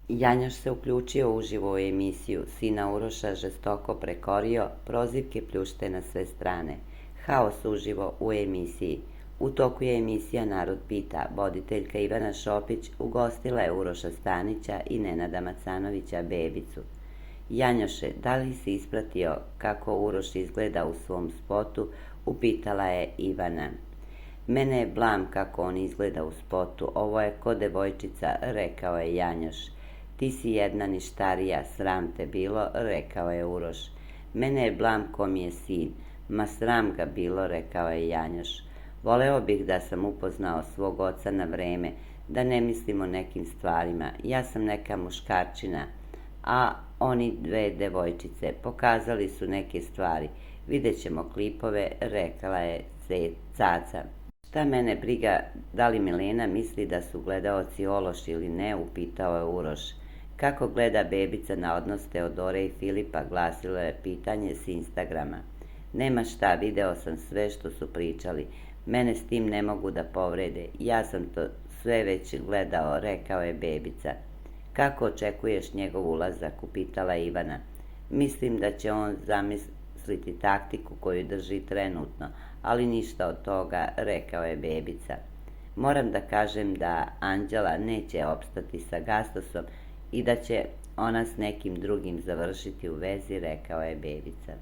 Janjoš se uključio uživo u emisiju, sina Uroša žestoko prekorio, prozivke pljušte na sve strane. Haos uživo u emisiji. U toku je emisija Narod pita. Voditeljka Ivana Šopić ugostila je Uroša Stanića i Nenada Macanovića bebicu. Janjoše, da li si ispratio kako Uroš izgleda u svom spotu, upitala je Ivana. Mene je blam kako on izgleda u spotu, ovo je ko devojčica, rekao je Janjoš. Ti si jedna ništarija, sram te bilo, rekao je Uroš. Mene je blam ko mi je sin, ma sram ga bilo, rekao je Janjoš. Voleo bih da sam upoznao svog oca na vreme, da ne mislim o nekim stvarima, ja sam neka muškarčina, a oni dve devojčice pokazali su neke stvari, vidjet ćemo klipove, rekla je Caca. Šta mene briga da li Milena misli da su gledaoci ološi ili ne, upitao je Uroš. Kako gleda bebica na odnos Teodore i Filipa, glasilo je pitanje s Instagrama. Nema šta, video sam sve što su pričali, mene s tim ne mogu da povrede, ja sam to sve već gledao, rekao je bebica. Kako očekuješ njegov ulazak, upitala Ivana. Mislim da će on zamisliti taktiku koju drži trenutno, ali ništa od toga, rekao je bebica. Moram da kažem da Anđela neće opstati sa Gastosom i da će ona s nekim drugim završiti u vezi, rekao je bebica.